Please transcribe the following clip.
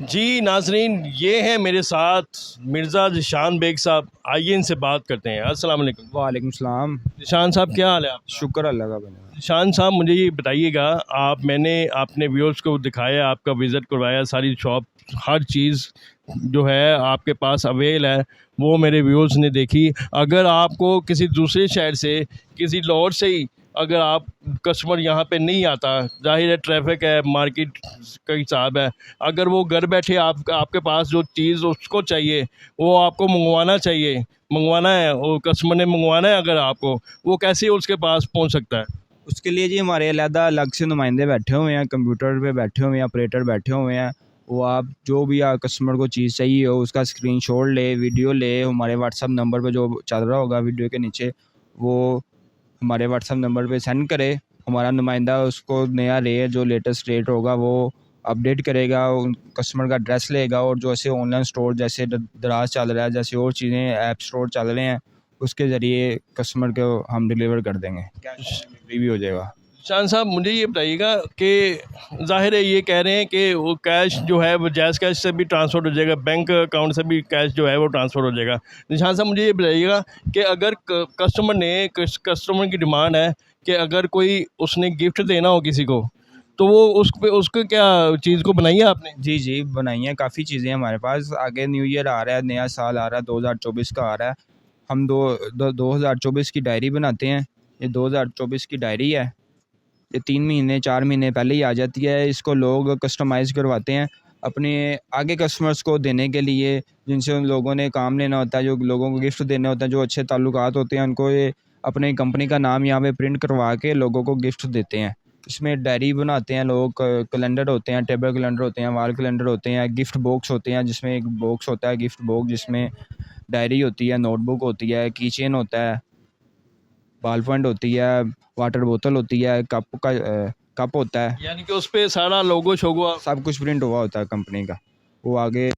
जी नाजरीन, ये हैं मेरे साथ मिर्ज़ा ज़िशान बेग साहब। आइए इनसे बात करते हैं। अस्सलाम वालेकुम। वालेकुम सलाम। ज़िशान साहब, क्या हाल है आपका? शुक्र अल्लाह का बना। ज़िशान साहब, मुझे ये बताइएगा, मैंने अपने व्यूअर्स को दिखाया, आपका विज़िट करवाया, सारी शॉप, हर चीज़ जो है आपके पास अवेल है, वो मेरे व्यूअर्स ने देखी। अगर आपको किसी दूसरे शहर से, किसी लाहौर से ही अगर आप कस्टमर यहाँ पे नहीं आता, ज़ाहिर है ट्रैफिक है, मार्केट का हिसाब है, अगर वो घर बैठे आपके पास जो चीज़ उसको चाहिए, वो आपको मंगवाना है, वो कस्टमर ने मंगवाना है, अगर आपको, वो कैसे उसके पास पहुँच सकता है? उसके लिए जी हमारे अलग से नुमाइंदे बैठे हुए हैं, कंप्यूटर पे बैठे हुए हैं, ऑपरेटर बैठे हुए हैं। वो आप जो भी कस्टमर को चीज़ चाहिए हो उसका स्क्रीनशॉट ले, वीडियो ले, हमारे व्हाट्सअप नंबर पे जो चल रहा होगा वीडियो के नीचे, वो हमारे व्हाट्सअप नंबर पे सेंड करे। हमारा नुमाइंदा उसको नया रेट, जो लेटेस्ट रेट होगा वो अपडेट करेगा, कस्टमर का एड्रेस लेगा, और जो ऐसे ऑनलाइन स्टोर जैसे दराज चल रहा है, जैसे और चीज़ें ऐप स्टोर चल रहे हैं, उसके ज़रिए कस्टमर को हम डिलीवर कर देंगे। कैश डिलीवरी भी हो जाएगा। शान साहब, मुझे ये बताइएगा कि ज़ाहिर है ये कह रहे हैं कि वो कैश जो है वो जैज़ कैश से भी ट्रांसफ़र हो जाएगा, बैंक अकाउंट से भी कैश जो है वो ट्रांसफ़र हो जाएगा। निशान साहब, मुझे ये बताइएगा कि अगर कस्टमर की डिमांड है कि अगर कोई उसने गिफ्ट देना हो किसी को, तो वो उसको क्या चीज़ को बनाई है आपने? जी बनाई हैं, काफ़ी चीज़ें हमारे पास। आगे न्यू ईयर आ रहा है, नया साल आ रहा है, 2024 का आ रहा है। हम 2024 की डायरी बनाते हैं। ये 2024 की डायरी है। ये 3 महीने 4 महीने पहले ही आ जाती है। इसको लोग कस्टमाइज़ करवाते हैं अपने आगे कस्टमर्स को देने के लिए, जिनसे उन लोगों ने काम लेना होता है, जो लोगों को गिफ्ट देने होता है, जो अच्छे ताल्लुकात होते हैं, उनको ये अपनी कंपनी का नाम यहाँ पे प्रिंट करवा के लोगों को गिफ्ट देते हैं। इसमें डायरी बनाते हैं लोग, कैलेंडर होते हैं, टेबल कैलेंडर होते हैं, वॉल कैलेंडर होते हैं, गिफ्ट बॉक्स होते हैं, जिसमें एक बॉक्स होता है गिफ्ट बॉक्स, जिसमें डायरी होती है, नोटबुक होती है, की चेन होता है, बॉल पॉइंट होती है, वाटर बोतल होती है, कप होता है। यानी कि उस पे सारा लोगो शोगो। सब कुछ प्रिंट हुआ होता है कंपनी का। वो आगे